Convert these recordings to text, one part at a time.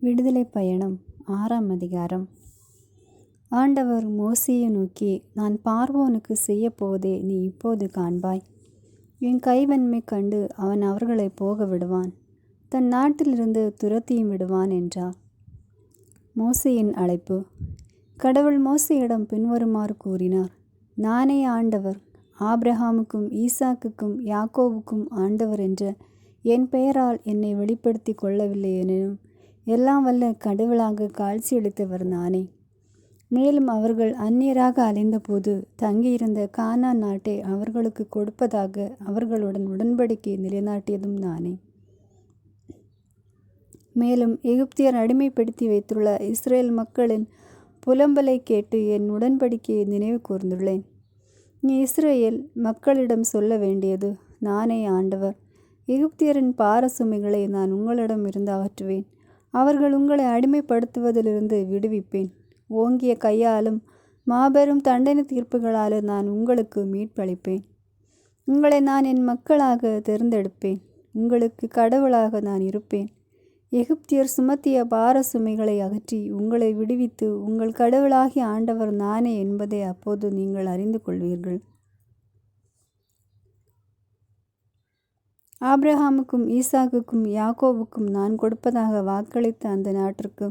விடுதலை பயணம் 6ஆம் அதிகாரம். ஆண்டவர் மோசேயை நோக்கி, நான் பார்வோனுக்கு செய்யப்போவதை நீ இப்போது காண்பாய். என் கைவன்மை கண்டு அவன் அவர்களை போக விடுவான், தன் நாட்டிலிருந்து துரத்தியும் விடுவான் என்றார். மோசேயின் அழைப்பு. கடவுள் மோசேயிடம் பின்வருமாறு கூறினார். நானே ஆண்டவர், ஆபிரகாமுக்கும் ஈசாக்குக்கும் யாக்கோவுக்கும் ஆண்டவர் என்ற என் பெயரால் என்னை வெளிப்படுத்தி கொள்ளவில்லை எனினும் எல்லாம் வல்ல கடவுளாக காட்சியளித்தவர் நானே. மேலும் அவர்கள் அந்நியராக அலைந்தபோது தங்கியிருந்த கானான் நாட்டை அவர்களுக்கு கொடுப்பதாக அவர்களுடன் உடன்படிக்கை நிலைநாட்டியதும் நானே. மேலும் எகிப்தியர் அடிமைப்படுத்தி வைத்துள்ள இஸ்ரேல் மக்களின் புலம்பலை கேட்டு என் உடன்படிக்கையை நினைவு கூர்ந்துள்ளேன். நீ இஸ்ரேல் மக்களிடம் சொல்ல வேண்டியது, நானே ஆண்டவர். எகிப்தியரின் பார சுமைகளை நான் உங்களிடம் இருந்து அகற்றுவேன். அவர்கள் உங்களை அடிமைப்படுத்துவதிலிருந்து விடுவிப்பேன். ஓங்கிய கையாலும் மாபெரும் தண்டனை தீர்ப்புகளாலும் நான் உங்களுக்கு மீட்பளிப்பேன். உங்களை நான் என் மக்களாக தேர்ந்தெடுப்பேன். உங்களுக்கு கடவுளாக நான் இருப்பேன். எகிப்தியர் சுமத்திய பார சுமைகளை அகற்றி உங்களை விடுவித்து உங்கள் கடவுளாகிய ஆண்டவர் நானே என்பதை அப்போது நீங்கள் அறிந்து கொள்வீர்கள். ஆபிரகாமுக்கும் ஈசாக்குக்கும் யாக்கோவுக்கும் நான் கொடுப்பதாக வாக்களித்த அந்த நாட்டிற்கு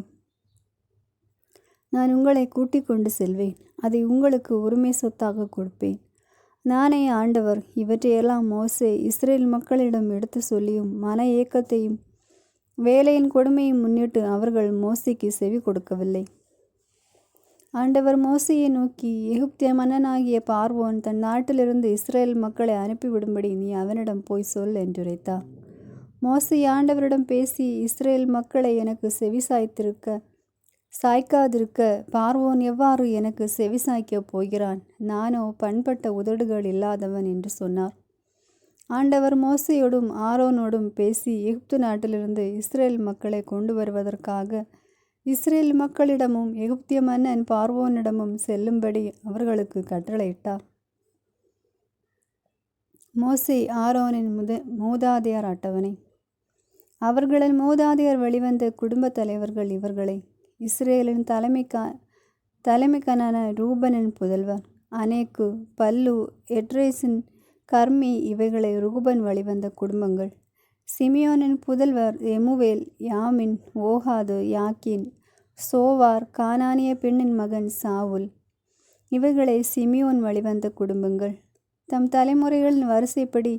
நான் உங்களை கூட்டிக் கொண்டு செல்வேன். அதை உங்களுக்கு உரிமை சொத்தாக கொடுப்பேன். நானே ஆண்டவர். இவற்றையெல்லாம் மோசே இஸ்ரேல் மக்களிடம் எடுத்து சொல்லியும் மன ஏக்கத்தையும் வேலையின் கொடுமையும் முன்னிட்டு அவர்கள் மோசேக்கு செவி கொடுக்கவில்லை. ஆண்டவர் மோசேயை நோக்கி, எகிப்திய மன்னனாகிய பார்வோன் தன் நாட்டிலிருந்து இஸ்ரேல் மக்களை அனுப்பிவிடும்படி நீ அவனிடம் போய் சொல் என்றுரைத்தார். மோசே ஆண்டவரிடம் பேசி, இஸ்ரேல் மக்களை எனக்கு சாய்க்காதிருக்க பார்வோன் எவ்வாறு எனக்கு செவிசாய்க்கப் போகிறான்? நானோ பண்பட்ட உதடுகள் இல்லாதவன் என்று சொன்னார். ஆண்டவர் மோசேயோடும் ஆரோனோடும் பேசி எகிப்து நாட்டிலிருந்து இஸ்ரேல் மக்களை கொண்டு வருவதற்காக இஸ்ரேல் மக்களிடமும் எகிப்திய மன்னன் பார்வோனிடமும் செல்லும்படி அவர்களுக்கு கட்டளையிட்டார். மோசே ஆரோனின் மூதாதையர் அட்டவணை. அவர்களின் மூதாதையர் வெளிவந்த குடும்ப தலைவர்கள் இவர்களே. இஸ்ரேலின் தலைமைக்கனான ரூபனின் புதல்வர் அனேக்கு, பல்லு, எட்ரேசின், கர்மி இவைகளை ரூபன் வழிவந்த குடும்பங்கள். சிமியோனின் புதல்வர் எமுவேல், யாமின், ஓகாது, யாக்கின், சோவார், கானானிய பெண்ணின் மகன் சாவுல் இவைகளை சிமியோன் வழிவந்த குடும்பங்கள். தம் தலைமுறைகளின் வரிசைப்படி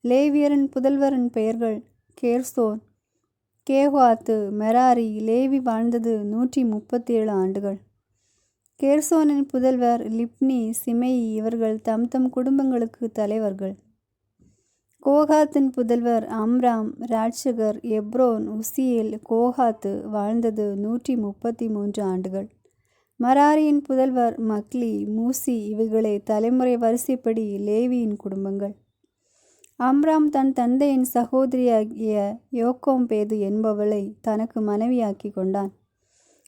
லேவியரின் புதல்வரின் பெயர்கள் கேர்சோன், கேஹாத்து, மெராரி. லேவி வாழ்ந்தது 137 ஆண்டுகள். கேர்சோனின் புதல்வர் லிப்னி, சிமெயி இவர்கள் தம் தம் குடும்பங்களுக்கு தலைவர்கள். கோகாத்தின் புதல்வர் அம்ராம், ராட்சகர். Hebron, Uzziel. கோகாத்து வாழ்ந்தது 133 ஆண்டுகள். மராரியின் புதல்வர் மக்லி, மூசி இவைகளை தலைமுறை வரிசைப்படி லேவியின் குடும்பங்கள். அம்ராம் தன் தந்தையின் சகோதரியாகிய யோக்கோம்பேது என்பவளை தனக்கு மனைவியாக்கி கொண்டான்.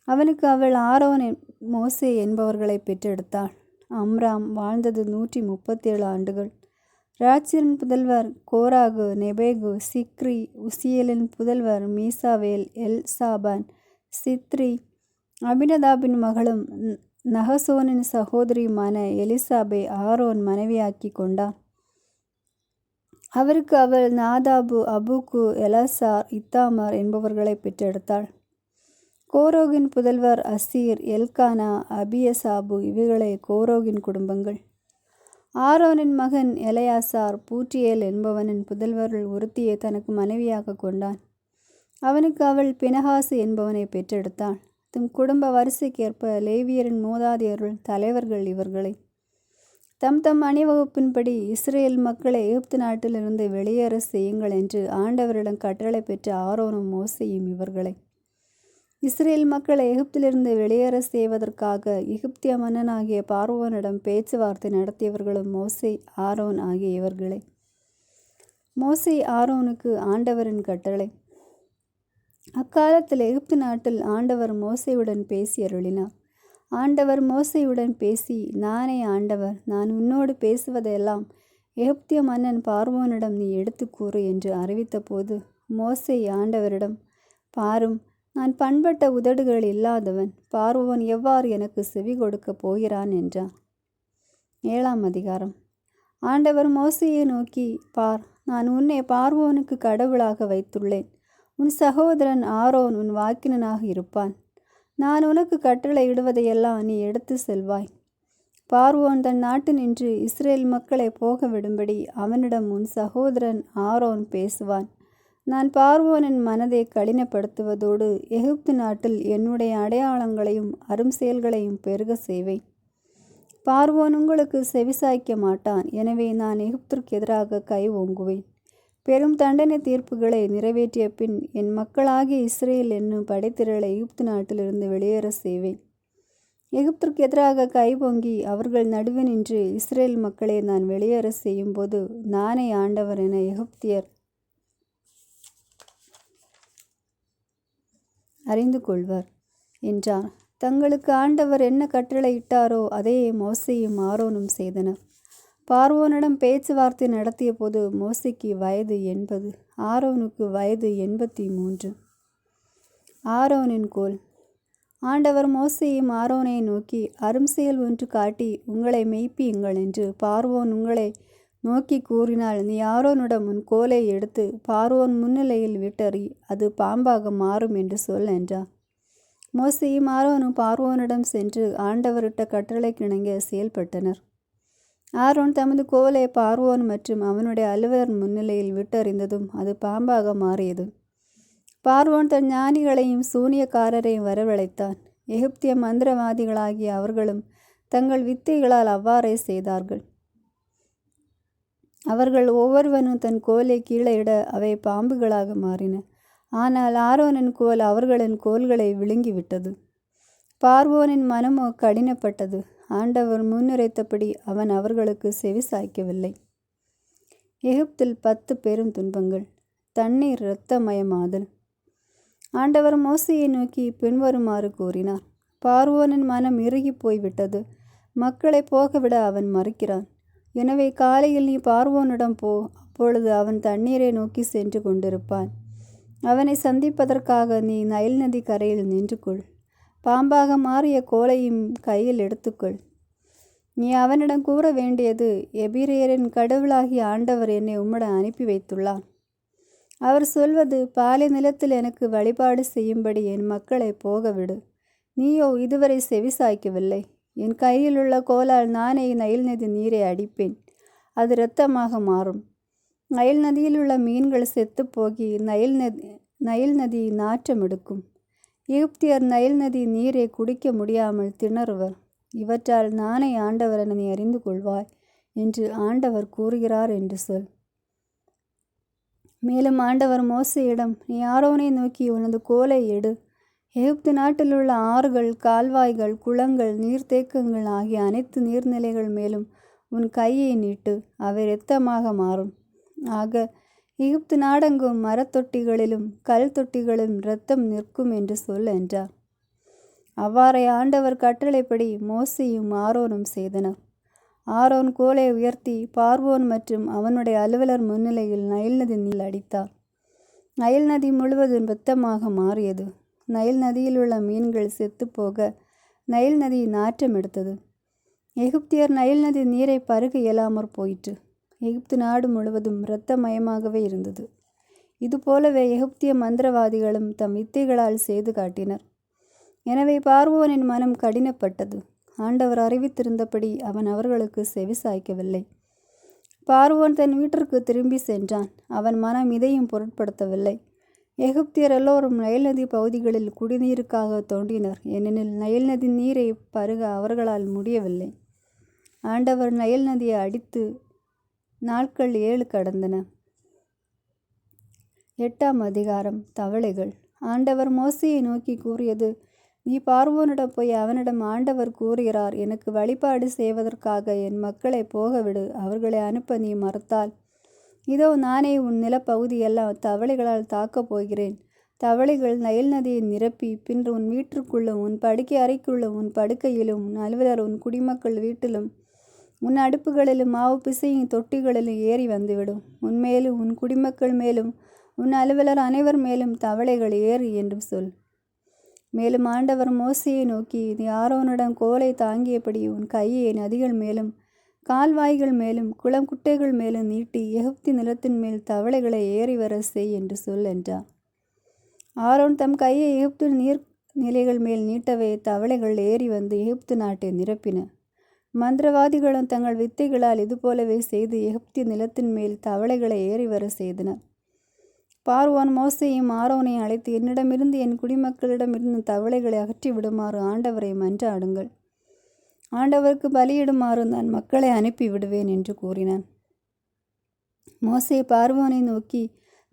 அவனுக்கு அவள் ஆரோன், மோசே என்பவர்களை பெற்றெடுத்தாள். அம்ராம் வாழ்ந்தது 137 ஆண்டுகள். ராட்சியரின் புதல்வர் கோராகு, நெபேகு, சிக்ரி. உசியேலின் புதல்வர் மீசாவேல், எல்சாபான், சித்ரி. அபினதாபின் மகளும் நகசோனின் சகோதரியுமான எலிசாபை ஆரோன் மனைவியாக்கி கொண்டான். அவருக்கு அவள் நாதாபு, அபுக்கு, எலாசார், இத்தாமார் என்பவர்களை பெற்றெடுத்தாள். கோரோகின் புதல்வர் அசீர், எல்கானா, அபியசாபு இவைகளை கோரோகின் குடும்பங்கள். ஆரோனின் மகன் எலையாசார் பூட்டியேல் என்பவனின் புதல்வர்கள் ஒருத்தியை தனக்கு மனைவியாக கொண்டான். அவனுக்கு அவள் பினகாசு என்பவனை பெற்றெடுத்தாள். தம் குடும்ப வரிசைக்கேற்ப லேவியரின் மூதாதையர்கள் தலைவர்கள் இவர்களே. தம் தம் அணிவகுப்பின்படி இஸ்ரேல் மக்களை எகிப்து நாட்டிலிருந்து வெளியேற செய்யுங்கள் என்று ஆண்டவரிடம் கட்டளை பெற்ற ஆரோனும் மோசேயும் இவர்களே. இஸ்ரேல் மக்களை எகிப்திலிருந்து வெளியேற செய்வதற்காக எகிப்திய மன்னனாகிய பார்வோனிடம் பேச்சுவார்த்தை நடத்தியவர்களும் மோசே, ஆரோன் ஆகிய இவர்களே. மோசே ஆரோனுக்கு ஆண்டவரின் கட்டளை. அக்காலத்தில் எகிப்து நாட்டில் ஆண்டவர் மோசேயுடன் பேசி அருளினார். ஆண்டவர் மோசேயுடன் பேசி, நானே ஆண்டவர், நான் உன்னோடு பேசுவதையெல்லாம் எகிப்திய மன்னன் பார்வோனிடம் நீ எடுத்து கூறு என்று அறிவித்த போது மோசே ஆண்டவரிடம், பாரும், நான் பண்பட்ட உதடுகள் இல்லாதவன். பார்வோன் எவ்வாறு எனக்கு செவி கொடுக்கப் போகிறான் என்றான். 7ஆம் அதிகாரம். ஆண்டவர் மோசேயை நோக்கி, பார், நான் உன்னை பார்வோனுக்கு கடவுளாக வைத்துள்ளேன். உன் சகோதரன் ஆரோன் உன் வாக்கினனாக இருப்பான். நான் உனக்கு கட்டளையிடுவதையெல்லாம் நீ எடுத்து செல்வாய். பார்வோன் தன் நாட்டினின்று இஸ்ரேல் மக்களை போக விடும்படி அவனிடம் உன் சகோதரன் ஆரோன் பேசுவான். நான் பார்வோனின் மனதை கடினப்படுத்துவதோடு எகிப்து நாட்டில் என்னுடைய அடையாளங்களையும் அரும் செயல்களையும் பெருக செய்வேன். பார்வோன் உங்களுக்கு செவிசாய்க்க மாட்டான். எனவே நான் எகிப்திற்கு எதிராக கை ஓங்குவேன். பெரும் தண்டனை தீர்ப்புகளை நிறைவேற்றிய பின் என் மக்களாகிய இஸ்ரேல் என்னும் படைத்திரளை எகிப்து நாட்டிலிருந்து வெளியேற செய்வேன். எகிப்திற்கு எதிராக கை பொங்கி அவர்கள் நடுவே நின்று இஸ்ரேல் மக்களை நான் வெளியேற செய்யும்போது நானே ஆண்டவர் என எகிப்தியர் அறிந்து கொள்வர் என்றார். தங்களுக்கு ஆண்டவர் என்ன கட்டளையிட்டாரோ அதையே மோசேயும் ஆரோனும் செய்தனர். பார்வோனிடம் பேச்சுவார்த்தை நடத்திய போது மோசேக்கு வயது 80, ஆரோனுக்கு வயது 83. ஆரோனின் கோல். ஆண்டவர் மோசேயும் ஆரோனை நோக்கி, அரும் செயல் ஒன்று காட்டி உங்களை மெய்ப்பியுங்கள் என்று பார்வோன் உங்களை நோக்கி கூறினால் நீ ஆரோனிடம் உன் கோலை எடுத்து பார்வோன் முன்னிலையில் விட்டறி, அது பாம்பாக மாறும் என்று சொல் என்றார். மோசேயும் ஆரோனும் பார்வோனிடம் சென்று ஆண்டவரிட்ட கட்டளைக்கிணங்க செயல்பட்டனர். ஆரோன் தமது கோலை பார்வோன் மற்றும் அவனுடைய அலுவலர் முன்னிலையில் விட்டறிந்ததும் அது பாம்பாக மாறியது. பார்வோன் தன் ஞானிகளையும் சூனியக்காரரையும் வரவழைத்தான். எகிப்திய மந்திரவாதிகளாகிய அவர்களும் தங்கள் வித்தைகளால் அவ்வாறே செய்தார்கள். அவர்கள் ஒவ்வொருவனும் தன் கோலை கீழே இட அவை பாம்புகளாக மாறின. ஆனால் ஆரோனின் கோல் அவர்களின் கோல்களை விழுங்கிவிட்டது. பார்வோனின் மனமோ கடினப்பட்டது. ஆண்டவர் முன்னுரைத்தபடி அவன் அவர்களுக்கு செவி சாய்க்கவில்லை. எகிப்தில் 10 பெரும் துன்பங்கள். தண்ணீர் இரத்தமயமாதல். ஆண்டவர் மோசேயை நோக்கி பின்வருமாறு கூறினார். பார்வோனின் மனம் இறுகி போய்விட்டது. மக்களை போகவிட அவன் மறுக்கிறான். எனவே காலையில் நீ பார்வோனிடம் போ. அப்பொழுது அவன் தண்ணீரை நோக்கி சென்று கொண்டிருப்பான். அவனை சந்திப்பதற்காக நீ நைல் நதி கரையில் நின்று கொள். பாம்பாக மாறிய கோலையும் கையில் எடுத்துக்கொள். நீ அவனிடம் கூற வேண்டியது, எபிரேயரின் கடவுளாகிய ஆண்டவர் என்னை உம்மிடம் அனுப்பி வைத்துள்ளார். அவர் சொல்வது, பாலை நிலத்தில் எனக்கு வழிபாடு செய்யும்படி என் மக்களை போகவிடு. நீயோ இதுவரை செவி சாய்க்கவில்லை. என் கையிலுள்ள கோலால் நானே நைல் நதி நீரை அடிப்பேன். அது இரத்தமாக மாறும். நைல் நதியில் உள்ள மீன்கள் செத்து போகி நைல் நதி நாற்றம் எடுக்கும். எகிப்தியர் நைல் நதி நீரை குடிக்க முடியாமல் திணறுவர். இவற்றால் நானே ஆண்டவர் என நீ அறிந்து கொள்வாய் என்று ஆண்டவர் கூறுகிறார் என்று சொல். மேலும் ஆண்டவர் மோசேயிடம், நீ ஆரோனை நோக்கி உனது கோலை எடு. எகிப்து நாட்டில் உள்ள ஆறுகள், கால்வாய்கள், குளங்கள், நீர்த்தேக்கங்கள் ஆகிய அனைத்து நீர்நிலைகள் மேலும் உன் கையை நீட்டு. அவை இரத்தமாக மாறும். ஆக எகிப்து நாடெங்கும் மரத்தொட்டிகளிலும் கல் தொட்டிகளிலும் இரத்தம் நிற்கும் என்று சொல் என்றார். அவ்வாறே ஆண்டவர் கட்டளைப்படி மோசேயும் ஆரோனும் செய்தனர். ஆரோன் கோலை உயர்த்தி பார்வோன் மற்றும் அவனுடைய அலுவலர் முன்னிலையில் நைல் நதி நீர் அடித்தார். நைல் நதி முழுவதும் இரத்தமாக மாறியது. நைல் நதியில் உள்ள மீன்கள் செத்துப்போக நைல் நதி நாற்றம் எடுத்தது. எகிப்தியர் நைல் நதி நீரை பருக இயலாமற் போயிற்று. எகிப்து நாடு முழுவதும் இரத்தமயமாகவே இருந்தது. இதுபோலவே எகிப்திய மந்திரவாதிகளும் தம் வித்தைகளால் செய்து காட்டினர். எனவே பார்வோனின் மனம் கடினப்பட்டது. ஆண்டவர் அறிவித்திருந்தபடி அவன் அவர்களுக்கு செவி சாய்க்கவில்லை. பார்வோன் தன் வீட்டிற்கு திரும்பி சென்றான். அவன் மனம் இதையும் பொருட்படுத்தவில்லை. எகிப்தியர் எல்லோரும் நைல் நதி பகுதிகளில் குடிநீருக்காக தோண்டினர். ஏனெனில் நைல் நதி நீரை பருக அவர்களால் முடியவில்லை. ஆண்டவர் நைல் நதியை அடித்து நாட்கள் 7 கடந்தன. 8ஆம் அதிகாரம். தவளைகள். ஆண்டவர் மோசேயை நோக்கி கூறியது, நீ பார்வோனிடம் போய் அவனிடம், ஆண்டவர் கூறுகிறார், எனக்கு வழிபாடு செய்வதற்காக என் மக்களை போகவிடு. அவர்களை அனுப்ப நீ மறுத்தால், இதோ நானே உன் நிலப்பகுதியெல்லாம் தவளைகளால் தாக்கப் போகிறேன். தவளைகள் நைல் நதியை நிரப்பி பின்று உன் வீட்டிற்குள்ளும் உன் படுக்கை அறைக்குள்ளும் உன் படுக்கையிலும் உன் அலுவலர் உன் குடிமக்கள் வீட்டிலும் உன் அடுப்புகளிலும் மாவு பிசையும் தொட்டிகளிலும் ஏறி வந்துவிடும். உன்மேலும் உன் குடிமக்கள் மேலும் உன் அலுவலர் அனைவர் மேலும் தவளைகள் ஏறு என்று சொல். மேலும் ஆண்டவர் மோசேயை நோக்கி, நீ ஆரோனிடம் கோலை தாங்கியபடி உன் கையை நதிகள் மேலும் கால்வாய்கள் மேலும் குளம் குட்டைகள் மேலும் நீட்டி எகிப்து நிலத்தின் மேல் தவளைகளை ஏறி வர செய் என்று சொல் என்றார். ஆரோன் தம் கையை எகிப்து நீர்நிலைகள் மேல் நீட்டவே தவளைகள் ஏறி வந்து எகிப்து நாட்டை நிரப்பின. மந்திரவாதிகளும் தங்கள் வித்தைகளால் இதுபோலவே செய்து எகிப்து நிலத்தின் மேல் தவளைகளை ஏறி வர செய்தனர். பார்வோன் மோசேயையும் ஆரோனையும் அழைத்து, என்னிடமிருந்து என் குடிமக்களிடமிருந்து தவளைகளை அகற்றி விடுமாறு ஆண்டவரை மன்றாடுங்கள். ஆண்டவருக்கு பலியிடுமாறு நான் மக்களை அனுப்பி விடுவேன் என்று கூறினான். மோசே பார்வோனை நோக்கி,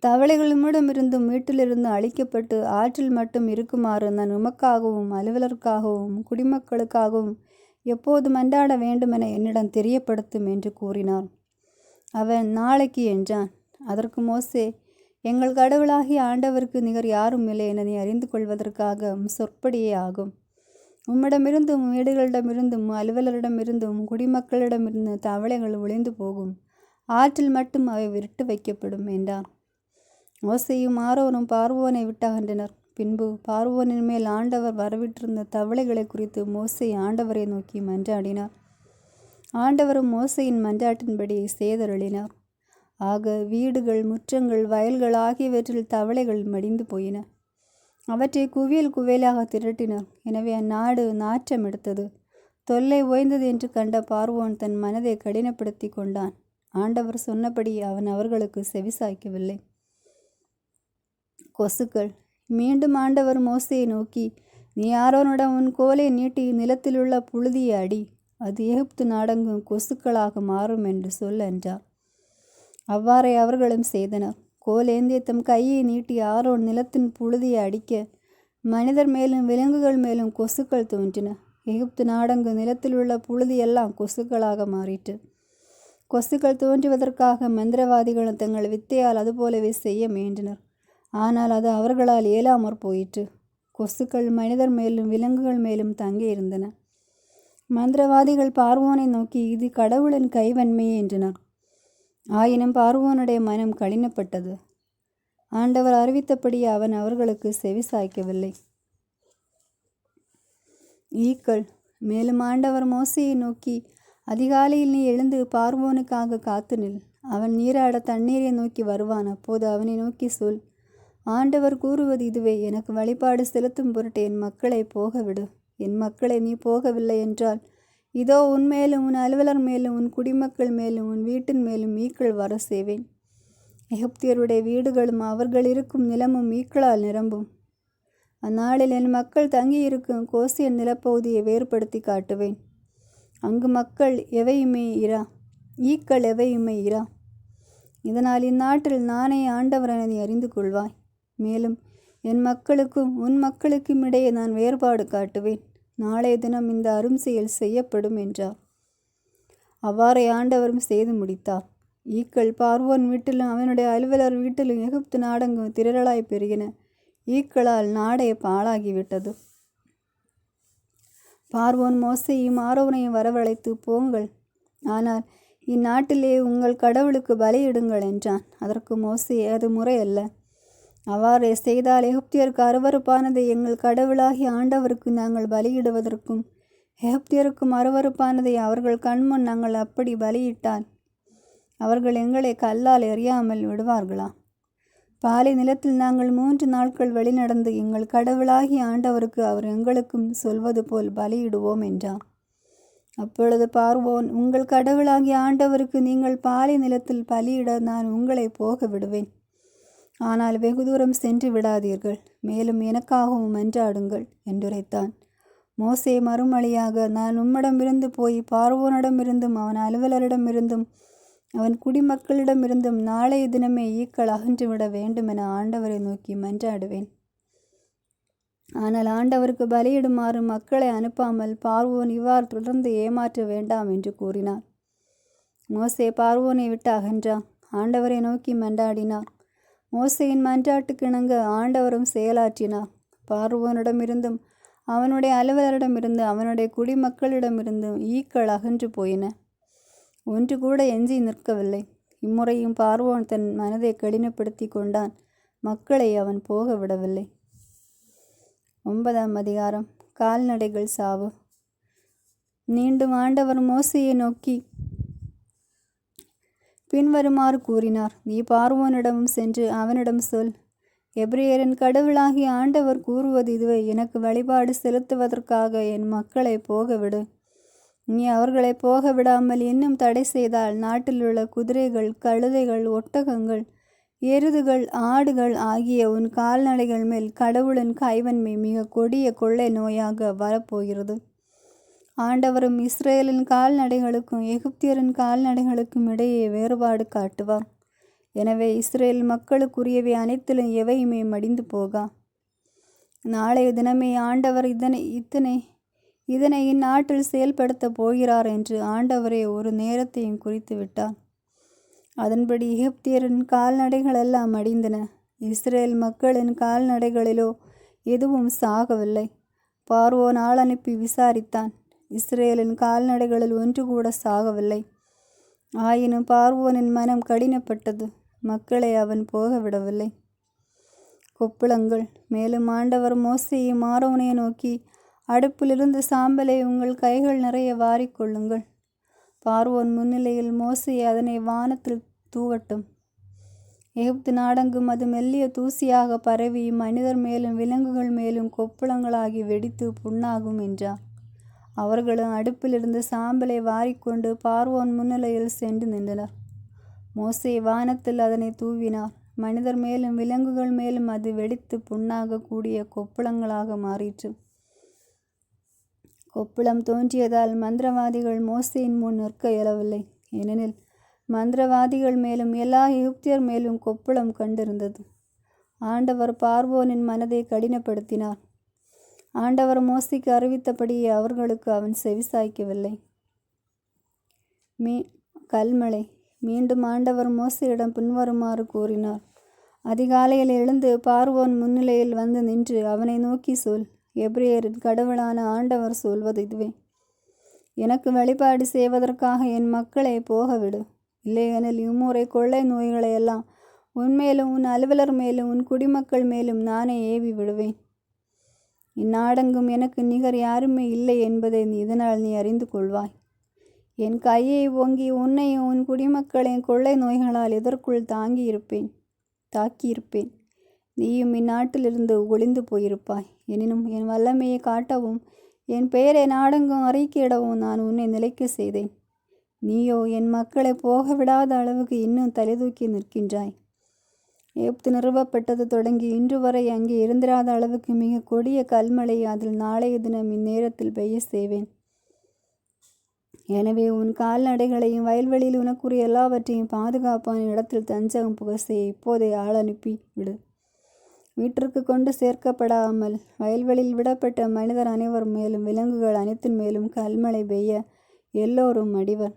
தவளைகள் உம்மிடமிருந்தும் வீட்டிலிருந்து அழிக்கப்பட்டு ஆற்றில் மட்டும் இருக்குமாறு நான் உமக்காகவும் அலுவலருக்காகவும் குடிமக்களுக்காகவும் எப்போது மன்றாட வேண்டுமென என்னிடம் தெரியப்படுத்தும் என்று கூறினான். அவன், நாளைக்கு என்றான். அதற்கு மோசே, எங்கள் கடவுளாகிய ஆண்டவருக்கு நிகர் யாரும் இல்லை என நீ அறிந்து கொள்வதற்காக சொற்படியே ஆகும். உம்மிடமிருந்தும் வீடுகளிடமிருந்தும் அலுவலரிடமிருந்தும் குடிமக்களிடமிருந்து தவளைகள் ஒளிந்து போகும். ஆற்றில் மட்டும் அவை விட்டு வைக்கப்படும் என்றார். மோசேயும் ஆரோனும் பார்வோனை விட்டு அகன்றனர். பின்பு பார்வோனின் மேல் ஆண்டவர் வரவிட்டிருந்த தவளைகளை குறித்து மோசே ஆண்டவரை நோக்கி மன்றாடினார். ஆண்டவரும் மோசையின் மன்றாட்டின்படி செய்தருளினார். ஆக வீடுகள், முற்றங்கள், வயல்கள் ஆகியவற்றில் தவளைகள் மடிந்து போயின. அவற்றை குவியல் குவியலாக திரட்டினர். எனவே அந்நாடு நாற்றம் எடுத்தது. தொல்லை ஓய்ந்தது என்று கண்ட பார்வோன் தன் மனதை கடினப்படுத்தி கொண்டான். ஆண்டவர் சொன்னபடி அவன் அவர்களுக்கு செவிசாய்க்கவில்லை. கொசுக்கள். மீண்டும் ஆண்டவர் மோசேயை நோக்கி, நீ ஆரோனிடம் உன் கோலை நீட்டி நிலத்திலுள்ள புழுதியை அடி, அது எகிப்து நாடெங்கும் கொசுக்களாக மாறும் என்று சொல் என்றார். அவ்வாறே அவர்களும் செய்தனர். கோல் ஏந்திய தம் கையை நீட்டி ஆரோன் நிலத்தின் புழுதியை அடிக்க மனிதர் மேலும் விலங்குகள் மேலும் கொசுக்கள் தோன்றின. எகிப்து நாடெங்கு நிலத்திலுள்ள புழுதியெல்லாம் கொசுக்களாக மாறிற்று. கொசுக்கள் தோன்றுவதற்காக மந்திரவாதிகளும் தங்கள் வித்தையால் அதுபோலவே செய்ய முயன்றனர். ஆனால் அது அவர்களால் இயலாமற் போயிற்று. கொசுக்கள் மனிதர் மேலும் விலங்குகள் மேலும் தங்கியிருந்தன. மந்திரவாதிகள் பார்வோனை நோக்கி, இது கடவுளின் கைவன்மையே என்றனர். ஆயினும் பார்வோனுடைய மனம் கடினப்பட்டது. ஆண்டவர் அறிவித்தபடி அவன் அவர்களுக்கு செவிசாய்க்கவில்லை. ஈக்கள். மேலும் ஆண்டவர் மோசேயை நோக்கி, அதிகாலையில் நீ எழுந்து பார்வோனுக்காக காத்து நில். அவன் நீராட தண்ணீரை நோக்கி வருவான். அப்போது அவனை நோக்கி சொல், ஆண்டவர் கூறுவது இதுவே, எனக்கு வழிபாடு செலுத்தும் பொருட்டு என் மக்களை போகவிடு. என் மக்களை நீ போகவில்லை என்றால், இதோ உன் மேலும் உன் அலுவலர் மேலும் உன் குடிமக்கள் மேலும் உன் வீட்டின் மேலும் ஈக்கள் வர செய்வேன். எகிப்தியருடைய வீடுகளும் அவர்கள் இருக்கும் நிலமும் ஈக்களால் நிரம்பும். அந்நாளில் என் மக்கள் தங்கியிருக்கும் கோசியன் நிலப்பகுதியை வேறுபடுத்தி காட்டுவேன். அங்கு மக்கள் எவையுமே இரா, ஈக்கள் எவையுமே இரா. இதனால் இந்நாட்டில் நானே ஆண்டவர் என நீ அறிந்து கொள்வாய். மேலும் என் மக்களுக்கும் உன் மக்களுக்கும் இடையே நான் வேறுபாடு காட்டுவேன். நாளைய தினம் இந்த அரும் செயல் செய்யப்படும் என்றார். அவ்வாறே ஆண்டவரும் செய்து முடித்தார். ஈக்கள் பார்வோன் வீட்டிலும் அவனுடைய அலுவலர் வீட்டிலும் எகிப்து நாடெங்கும் திரளாய் பெருகின. ஈக்களால் நாடே பாழாகிவிட்டது. பார்வோன் மோசேயையும் ஆரோனையும் வரவழைத்து, போங்கள், ஆனால் இந்நாட்டிலே உங்கள் கடவுளுக்கு பலியிடுங்கள் என்றான். அதற்கு மோசே, அது முறையல்ல. அவ்வாறே செய்தால் எகிப்தியருக்கு அருவருப்பானதை எங்கள் கடவுளாகிய ஆண்டவருக்கு நாங்கள் பலியிடுவதற்கும் எகிப்தியருக்கும் அருவருப்பானதை அவர்கள் கண்முன் நாங்கள் அப்படி பலியிட்டால் அவர்கள் எங்களை கல்லால் எறியாமல் விடுவார்களா? பாலை நிலத்தில் நாங்கள் 3 நாட்கள் வழிநடந்து எங்கள் கடவுளாகிய ஆண்டவருக்கு அவர் எங்களுக்கும் சொல்வது போல் பலியிடுவோம் என்றார். அப்பொழுது பார்வோன், உங்கள் கடவுளாகிய ஆண்டவருக்கு நீங்கள் பாலை நிலத்தில் பலியிட நான் உங்களை போக விடுவேன். ஆனால் வெகு தூரம் சென்று விடாதீர்கள், மேலும் எனக்காகவும் மன்றாடுங்கள் என்றுரைத்தான். மோசே மறுமொழியாக, நான் உம்மிடமிருந்து போய் பார்வோனிடமிருந்தும் அவன் அலுவலரிடமிருந்தும் அவன் குடிமக்களிடமிருந்தும் நாளைய தினமே ஈக்கள் அகன்றுவிட வேண்டுமென ஆண்டவரை நோக்கி மன்றாடுவேன். ஆனால் ஆண்டவருக்கு பலியிடுமாறு மக்களை அனுப்பாமல் பார்வோன் இவ்வாறு தொடர்ந்து ஏமாற்ற வேண்டாம் என்று கூறினார். மோசே பார்வோனை விட்டு அகன்றான். ஆண்டவரை நோக்கி மன்றாடினார். மோசேயின் மன்றாட்டுக்கிணங்க ஆண்டவரும் செயலாற்றினார். பார்வோனிடமிருந்தும் அவனுடைய அலுவலரிடமிருந்து அவனுடைய குடிமக்களிடமிருந்தும் ஈக்கள் அகன்று போயின. ஒன்று கூட எஞ்சி நிற்கவில்லை. இம்முறையும் பார்வோன் தன் மனதை கடினப்படுத்தி கொண்டான். மக்களை அவன் போக விடவில்லை. 9ஆம் அதிகாரம். கால்நடைகள் சாவு. மீண்டும் ஆண்டவர் மோசேயை நோக்கி பின்வருமாறு கூறினார். நீ பார்வோனிடமும் சென்று அவனிடம் சொல், எபிரெயரின் கடவுளாகிய ஆண்டவர் கூறுவது இதுவே, எனக்கு வழிபாடு செலுத்துவதற்காக என் மக்களை போகவிடு. நீ அவர்களை போக விடாமல் இன்னும் தடை செய்தால் நாட்டிலுள்ள குதிரைகள், கழுதைகள், ஒட்டகங்கள், எருதுகள், ஆடுகள் ஆகிய உன் கால்நடைகள் மேல் கடவுளின் கைவன்மை மிக கொடிய கொள்ளை நோயாக வரப்போகிறது. ஆண்டவரும் இஸ்ரேலின் கால்நடைகளுக்கும் எகிப்தியரின் கால்நடைகளுக்கும் இடையே வேறுபாடு காட்டுவார். எனவே இஸ்ரேல் மக்களுக்குரியவை அனைத்திலும் எவையுமே மடிந்து போகா. நாளைய தினமே ஆண்டவர் இதனை இந்நாட்டில் செயல்படுத்தப் போகிறார் என்று ஆண்டவரே ஒரு நேரத்தையும் குறித்து விட்டார். அதன்படி எகிப்தியரின் கால்நடைகள் எல்லாம் மடிந்தன. இஸ்ரேல் மக்களின் கால்நடைகளிலோ எதுவும் சாகவில்லை. பார்வோன் ஆள் அனுப்பி விசாரித்தான். இஸ்ரேலின் கால்நடைகளில் ஒன்று கூட சாகவில்லை. ஆயினும் பார்வோனின் மனம் கடினப்பட்டது. மக்களை அவன் போக விடவில்லை. கொப்புளங்கள். மேலும் ஆண்டவர் மோசேயை ஆரோனையை நோக்கி, அடுப்பிலிருந்து சாம்பலை உங்கள் கைகள் நிறைய வாரிக்கொள்ளுங்கள். பார்வோன் முன்னிலையில் மோசே அதனை வானத்தில் தூவட்டும். எகிப்து நாடெங்கும் அது மெல்லிய தூசியாக பரவி மனிதர் மேலும் விலங்குகள் மேலும் கொப்புளங்களாகி வெடித்து புண்ணாகும் என்றார். அவர்களும் அடுப்பிலிருந்து சாம்பலை வாரிக்கொண்டு பார்வோன் முன்னிலையில் சென்று நின்றனர். மோசே வானத்தில் அதனை தூவினார். மனிதர் மேலும் விலங்குகள் மேலும் அது வெடித்து புண்ணாக கூடிய கொப்புளங்களாக மாறிற்று. கொப்புளம் தோன்றியதால் மந்திரவாதிகள் மோசேயின் முன் நிற்க இயலவில்லை. ஏனெனில் மந்திரவாதிகள் மேலும் எல்லா எகிப்தியர் மேலும் கொப்புளம் கண்டிருந்தது. ஆண்டவர் பார்வோனின் மனதை கடினப்படுத்தினார். ஆண்டவர் மோசேக்கு அறிவித்தபடியே அவர்களுக்கு அவன் செவிசாய்க்கவில்லை. கல்மழை. மீண்டும் ஆண்டவர் மோசேயிடம் பின்வருமாறு கூறினார். அதிகாலையில் எழுந்து பார்வோன் முன்னிலையில் வந்து நின்று அவனை நோக்கி சொல், எபிரெயரின் கடவுளான ஆண்டவர் சொல்வது இதுவே, எனக்கு வழிபாடு செய்வதற்காக என் மக்களை போகவிடு. இல்லையெனில் இம்முறை கொள்ளை நோய்களை எல்லாம் உன்மேலும் உன் அலுவலர் மேலும் உன் குடிமக்கள் மேலும் நானே ஏவி விடுவேன். இந்நாடெங்கும் எனக்கு நிகர் யாருமே இல்லை என்பதை இதனால் நீ அறிந்து கொள்வாய். என் கையை ஓங்கி உன்னையும் உன் குடிமக்களையும் கொள்ளை நோய்களால் இதற்குள் தாக்கியிருப்பேன். நீயும் இந்நாட்டிலிருந்து ஒளிந்து போயிருப்பாய். எனினும் என் வல்லமையை காட்டவும் என் பெயரை நாடெங்கும் அறிக்கையிடவும் நான் உன்னை நிலைக்க செய்தேன். நீயோ என் மக்களை போக விடாத அளவுக்கு இன்னும் தலைதூக்கி நிற்கின்றாய். எகிப்து நிறுவப்பட்டது தொடங்கி இன்று வரை அங்கே இருந்திராத அளவுக்கு மிக கொடிய கல்மழை அதில் நாளைய தினம் இந்நேரத்தில் பெய்ய செய்வேன். எனவே உன் கால்நடைகளையும் வயல்வெளியில் உனக்குரிய எல்லாவற்றையும் பாதுகாப்பான இடத்தில் தஞ்சகம் புக செய்ய இப்போதே ஆள் அனுப்பி விடு. வீட்டிற்கு கொண்டு சேர்க்கப்படாமல் வயல்வெளியில் விடப்பட்ட மனிதர் அனைவர் மேலும் விலங்குகள் அனைத்தின் மேலும் கல்மழை பெய்ய எல்லோரும் மடிவர்.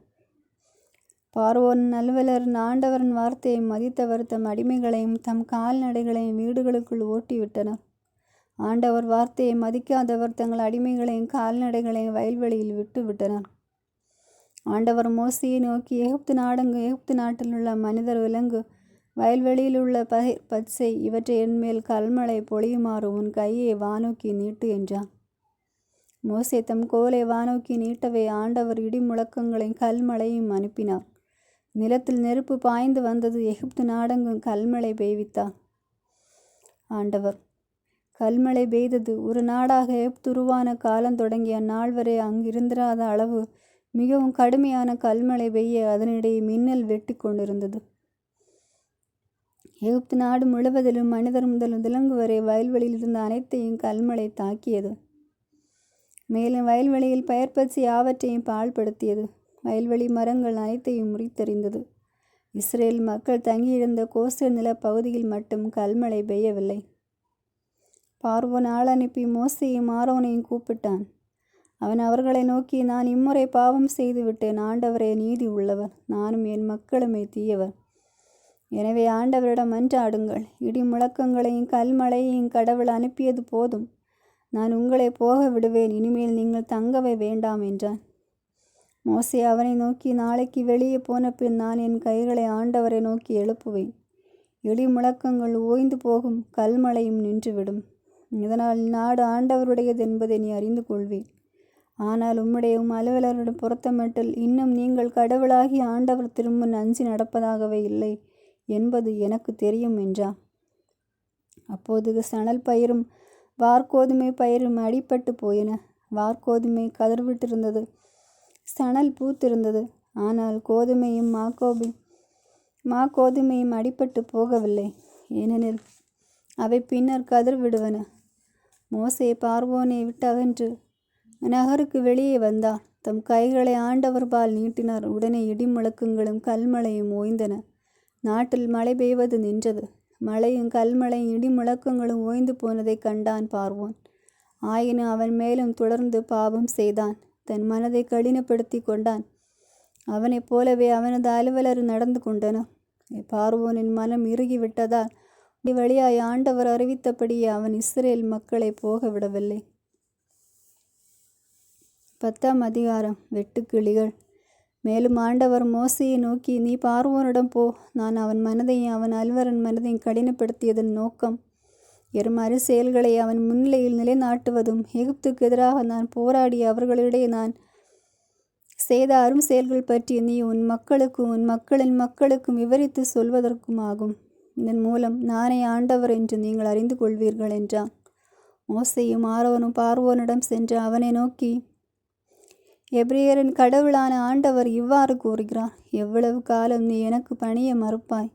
பார்வோன் அலுவலர் ஆண்டவரின் வார்த்தையை மதித்தவர் தம் அடிமைகளையும் தம் கால்நடைகளையும் வீடுகளுக்குள் ஓட்டிவிட்டனர். ஆண்டவர் வார்த்தையை மதிக்காதவர் தங்கள் அடிமைகளையும் கால்நடைகளையும் வயல்வெளியில் விட்டு விட்டனர். ஆண்டவர் மோசேயை நோக்கி, எகிப்து நாட்டில் உள்ள மனிதர், விலங்கு, வயல்வெளியில் உள்ள பச்சை இவற்றை என்மேல் கல்மழை பொழியுமாறு உன் கையை வானோக்கி நீட்டு என்றார். மோசே தம் கோலை வானோக்கி நீட்டவே ஆண்டவர் இடி முழக்கங்களையும் கல்மழையும் அனுப்பினார். நிலத்தில் நெருப்பு பாய்ந்து வந்தது. எகிப்து நாடெங்கும் கல்மழை பெய்வித்தார். ஆண்டவர். கல்மழை பெய்தது. ஒரு நாடாக எகிப்து உருவான காலம் தொடங்கி அந்நாள் வரை அங்கிருந்திராத அளவு மிகவும் கடுமையான கல்மழை பெய்ய அதனிடையே மின்னல் வெட்டி கொண்டிருந்தது. எகிப்து நாடு முழுவதிலும் மனிதர் முதல் விலங்கு வரை வயல்வெளியில் இருந்த அனைத்தையும் கல்மழை தாக்கியது. மேலும் வயல்வெளியில் பயிர்ப்பச்சு யாவற்றையும் பாழ்படுத்தியது. வயல்வெளி மரங்கள் அனைத்தையும் முறித்தெறிந்தது. இஸ்ரேல் மக்கள் தங்கியிருந்த கோஸ்டல் நிலப்பகுதியில் மட்டும் கல்மழை பெய்யவில்லை. பார்வோன் ஆள் அனுப்பி மோசேயும் ஆரோனையும் கூப்பிட்டான். அவன் அவர்களை நோக்கி, நான் இம்முறை பாவம் செய்து விட்டேன். ஆண்டவரே நீதி உள்ளவர், நானும் என் மக்களுமே தீயவர். எனவே ஆண்டவரிடம் மன்றாடுங்கள். இடி முழக்கங்களையும் கல்மழையையும் கடவுள் அனுப்பியது போதும். நான் உங்களை போக விடுவேன். இனிமேல் நீங்கள் தங்கவே வேண்டாம் என்றான். மோசே அவனை நோக்கி, நாளைக்கு வெளியே போன பின் நான் என் கைகளை ஆண்டவரை நோக்கி எழுப்புவேன். இடி முழக்கங்கள் ஓய்ந்து போகும், கல்மழையும் நின்றுவிடும். இதனால் நாடு ஆண்டவருடையது என்பதை நீ அறிந்து கொள்வேன். ஆனால் உம்முடைய அலுவலரிடம் பொருத்தமட்டில் இன்னும் நீங்கள் கடவுளாகி ஆண்டவர் திரும்ப அஞ்சி நடப்பதாகவே இல்லை என்பது எனக்கு தெரியும் என்றார். அப்போது சணல் பயிரும் வார்கோதுமை பயிரும் அடிபட்டு போயின. வார்கோதுமை கதர்விட்டிருந்தது, சணல் பூத்திருந்தது. ஆனால் கோதுமையும் கோதுமையும் அடிபட்டு போகவில்லை, ஏனெனில் அவை பின்னர் கதர்விடுவன. மோசே பார்வோனை விட்டு அகன்று நகருக்கு வெளியே வந்தார். தம் கைகளை ஆண்டவர் பால் நீட்டினார். உடனே இடி முழக்கங்களும் கல்மழையும் ஓய்ந்தன. நாட்டில் மழை பெய்வது நின்றது. மழையும் கல்மழையும் இடி முழக்கங்களும் ஓய்ந்து போனதை கண்டான் பார்வோன். ஆயினும் அவன் மேலும் தொடர்ந்து பாவம் செய்தான். தன் மனதை கடினப்படுத்தி கொண்டான். அவனைப் போலவே அவனது அலுவலர் நடந்து கொண்டனர். பார்வோனின் மனம் இறுகிவிட்டதால் வழியாய் ஆண்டவர் அறிவித்தபடியே அவன் இஸ்ரேல் மக்களை போக விடவில்லை. 10ஆம் அதிகாரம். வெட்டுக்கிளிகள். மேலும் ஆண்டவர் மோசேயை நோக்கி, நீ பார்வோனிடம் போ. நான் அவன் மனதையும் அவன் அலுவலன் மனதையும் கடினப்படுத்தியதன் நோக்கம் எரும் செயல்களை அவன் முன்னிலையில் நிலைநாட்டுவதும், எகிப்துக்கு எதிராக நான் போராடி அவர்களிடையே நான் செய்த அரும் செயல்கள் பற்றி நீ உன் மக்களுக்கும் உன் மக்களின் மக்களுக்கும் விவரித்து சொல்வதற்கும் ஆகும். இதன் மூலம் நானே ஆண்டவர் என்று நீங்கள் அறிந்து கொள்வீர்கள் என்றான். மோசேயும் ஆரோனும் பார்வோனிடம் சென்று அவனை நோக்கி, எபிரேயரின் கடவுளான ஆண்டவர் இவ்வாறு கூறுகிறார், எவ்வளவு காலம் நீ எனக்கு பணிய மறுப்பாய்?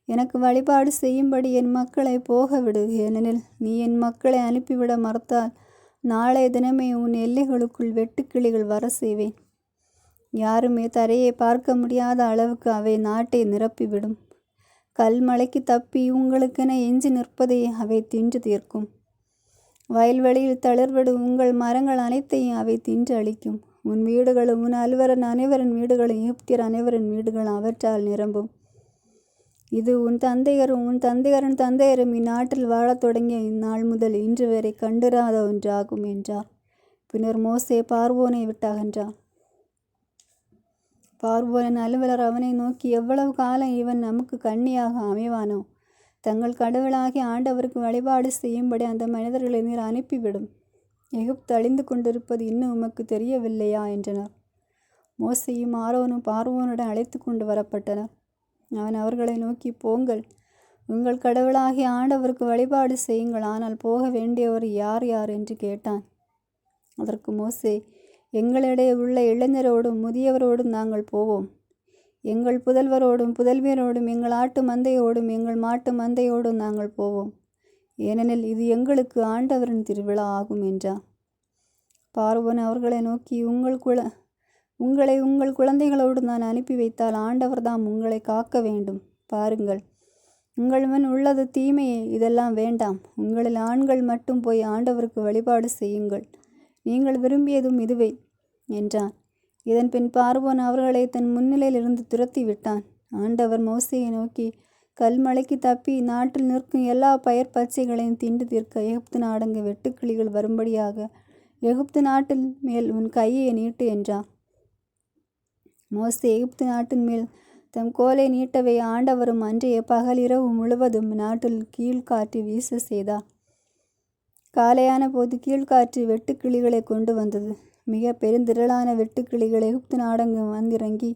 எனக்கு வழிபாடு செய்யும்படி என் மக்களை போகவிடு. ஏனெனில் நீ என் மக்களை அனுப்பிவிட மறுத்தால் நாளைய தினமே உன் எல்லைகளுக்குள் வெட்டுக்கிளிகள் வர செய்வேன். யாருமே தரையை பார்க்க முடியாத அளவுக்கு அவை நாட்டை நிரப்பிவிடும். கல்மழைக்கு தப்பி உங்களுக்கென எஞ்சி நிற்பதை அவை தின்று தீர்க்கும். வயல்வெளியில் தளர்விடும் உங்கள் மரங்கள் அனைத்தையும் அவை தின்று அளிக்கும். உன் வீடுகளும் உன் அலுவலன் அனைவரின் வீடுகளும் எகிப்தியர் அனைவரின் வீடுகளும் அவற்றால் நிரம்பும். இது உன் தந்தையரும் உன் தந்தையரின் தந்தையரும் இந்நாட்டில் வாழத் தொடங்கிய இந்நாள் முதல் இன்று வரை கண்டிராத ஒன்றாகும் என்றார். பின்னர் மோசே பார்வோனை விட்டு அகன்றார். பார்வோனின் அலுவலர் அவனை நோக்கி, எவ்வளவு காலம் இவன் நமக்கு கண்ணியாக அமைவானோ? தங்கள் கடவுளாகி ஆண்டவருக்கு வழிபாடு செய்யும்படி அந்த மனிதர்களை நீர் அனுப்பிவிடும். எகிப்து அழிந்து கொண்டிருப்பது இன்னும் உமக்கு தெரியவில்லையா என்றனர். மோசேயும் ஆரோனும் பார்வோனுடன் அழைத்து கொண்டு வரப்பட்டனர். அவன் அவர்களை நோக்கி, போங்கள், உங்கள் கடவுளாகிய ஆண்டவருக்கு வழிபாடு செய்யுங்கள். ஆனால் போக வேண்டியவர் யார் யார் என்று கேட்டான். அதற்கு மோசே, எங்களிடையே உள்ள இளைஞரோடும் முதியவரோடும் நாங்கள் போவோம். எங்கள் புதல்வரோடும் புதல்வியரோடும் எங்கள் ஆட்டு மந்தையோடும் எங்கள் மாட்டு மந்தையோடும் நாங்கள் போவோம். ஏனெனில் இது எங்களுக்கு ஆண்டவரின் திருவிழா ஆகும் என்றார். பார்வோன் அவர்களை நோக்கி, உங்களை உங்கள் குழந்தைகளோடு நான் அனுப்பி வைத்தால் ஆண்டவர் தாம் உங்களை காக்க வேண்டும். பாருங்கள், உங்கள் முன் உள்ளது தீமையே, இதெல்லாம் வேண்டாம். உங்களில் ஆண்கள் மட்டும் போய் ஆண்டவருக்கு வழிபாடு செய்யுங்கள். நீங்கள் விரும்பியதும் இதுவே என்றான். இதன் பின் பார்வோன் அவர்களை தன் முன்னிலையிலிருந்து துரத்தி விட்டான். ஆண்டவர் மோசேயை நோக்கி, கல்மழைக்கு தப்பி நாட்டில் நிற்கும் எல்லா பயிர் பச்சைகளையும் தின்று தீர்க்க எகிப்து நாடங்க வெட்டுக்கிளிகள் வரும்படியாக எகிப்து நாட்டின் மேல் உன் கையை நீட்டு என்றான். மோசே எகிப்து நாட்டின் மேல் தம் கோலை நீட்டவே ஆண்டவரும் அன்றைய பகல் இரவு முழுவதும் நாட்டில் கீழ்காற்று வீச செய்தார். காலையான போது கீழ்காற்று வெட்டுக்கிளிகளை கொண்டு வந்தது. மிக பெருந்திரளான வெட்டுக்கிளிகள் எகிப்து நாடெங்கும் வந்திறங்கி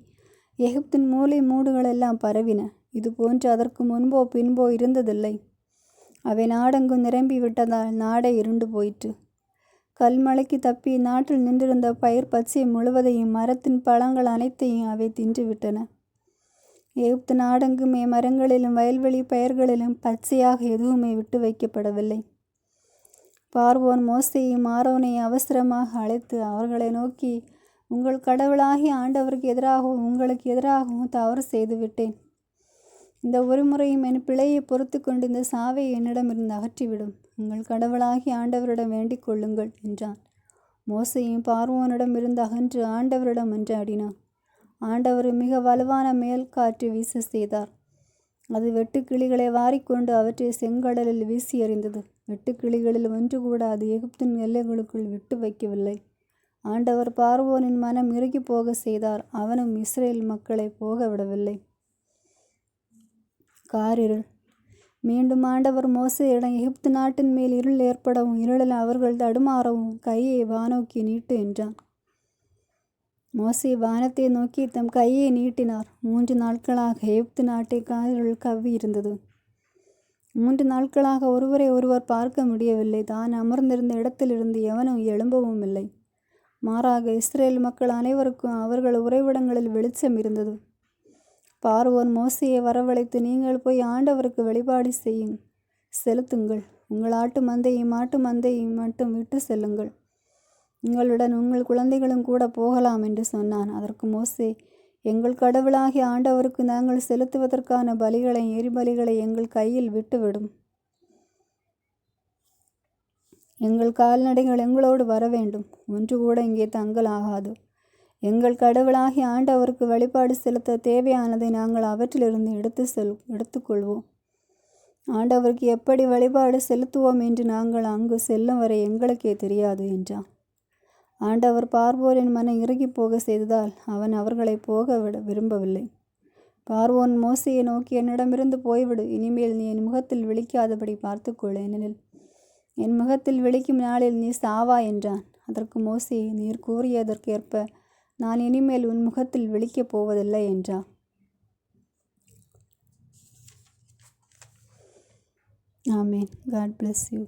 எகிப்தின் மூலை மூடுகளெல்லாம் பரவின. இது போன்று அதற்கு முன்போ பின்போ இருந்ததில்லை. அவை நாடெங்கும் நிரம்பி விட்டதால் நாடே இருண்டு போயிற்று. கல்மழைக்கு தப்பி நாட்டில் நின்றிருந்த பயிர் பச்சை முழுவதையும் மரத்தின் பழங்கள் அனைத்தையும் அவை தின்றுவிட்டன. எகிப்து நாடெங்குமே மரங்களிலும் வயல்வெளி பயிர்களிலும் பச்சையாக எதுவுமே விட்டு வைக்கப்படவில்லை. பார்வோன் மோசேயும் ஆரோனையும் அவசரமாக அழைத்து அவர்களை நோக்கி, உங்கள் கடவுளாகிய ஆண்டவருக்கு எதிராகவும் உங்களுக்கு எதிராகவும் தவறு செய்துவிட்டேன். இந்த ஒரு முறையும் என் பிழையை பொறுத்து கொண்டு இந்த சாவை என்னிடமிருந்து அகற்றிவிடும். உங்கள் கடவுளாகிய ஆண்டவரிடம் வேண்டிக் கொள்ளுங்கள் என்றான். மோசேயும் பார்வோனிடம் இருந்து அகன்று ஆண்டவரிடம் மன்றாடினான். ஆண்டவர் மிக வலுவான மேல் காற்று வீச செய்தார். அது வெட்டுக்கிளிகளை வாரிக்கொண்டு அவற்றை செங்கடலில் வீசி எறிந்தது. வெட்டுக்கிளிகளில் ஒன்று கூட அது எகிப்தின் எல்லைகளுக்குள் விட்டு வைக்கவில்லை. ஆண்டவர் பார்வோனின் மனம் இறுகி போக செய்தார். அவனும் இஸ்ரேல் மக்களை போக விடவில்லை. காரிருள். மீண்டும் ஆண்டவர் மோசேயிடம், எகிப்து நாட்டின் மேல் இருள் ஏற்படவும் இருளில் அவர்கள் தடுமாறவும் கையை வானோக்கி நீட்டு என்றான். மோசே வானத்தை நோக்கி தம் கையை நீட்டினார். 3 நாட்களாக எகிப்து நாட்டை இருள் கவ்வி இருந்தது. 3 நாட்களாக ஒருவரை ஒருவர் பார்க்க முடியவில்லை. தான் அமர்ந்திருந்த இடத்திலிருந்து எவனும் எழும்பவும் இல்லை. மாறாக இஸ்ரேல் மக்கள் அனைவருக்கும் அவர்கள் உறைவிடங்களில் வெளிச்சம் இருந்தது. பார்வோன் மோசேயை வரவழைத்து, நீங்கள் போய் ஆண்டவருக்கு வழிபாடு செலுத்துங்கள். உங்கள் ஆட்டு மந்தையும் மாட்டு மந்தையும் மட்டும் விட்டு செல்லுங்கள். உங்களுடன் உங்கள் குழந்தைகளும் கூட போகலாம் என்று சொன்னான். அதற்கு மோசே, எங்கள் கடவுளாகிய ஆண்டவருக்கு நாங்கள் செலுத்துவதற்கான பலிகளை எரிபலிகளை எங்கள் கையில் விட்டுவிடும். எங்கள் கால்நடைகள் எங்களோடு வர வேண்டும். ஒன்று கூட இங்கே தங்கலாகாது. எங்கள் கடவுளாகிய ஆண்டவருக்கு வழிபாடு செலுத்த தேவையானதை நாங்கள் அவற்றிலிருந்து எடுத்துக்கொள்வோம். ஆண்டவருக்கு எப்படி வழிபாடு செலுத்துவோம் என்று நாங்கள் அங்கு செல்லும் வரை எங்களுக்கே தெரியாது என்றான். ஆண்டவர் பார்வோரின் மனம் இறுகி போக செய்ததால் அவன் அவர்களை போக விரும்பவில்லை. பார்வோன் மோசேயை நோக்கி, என்னிடமிருந்து போய்விடு. இனிமேல் நீ என் முகத்தில் விழிக்காதபடி பார்த்துக்கொள். ஏனெனில் என் முகத்தில் விழிக்கும் நாளில் நீ சாவாய் என்றான். அதற்கு மோசே, நீர் கூறியதற்கேற்ப நான் இனிமேல் உன் முகத்தில் விழிக்கப் போவதில்லை என்றார். ஆமேன். God bless you.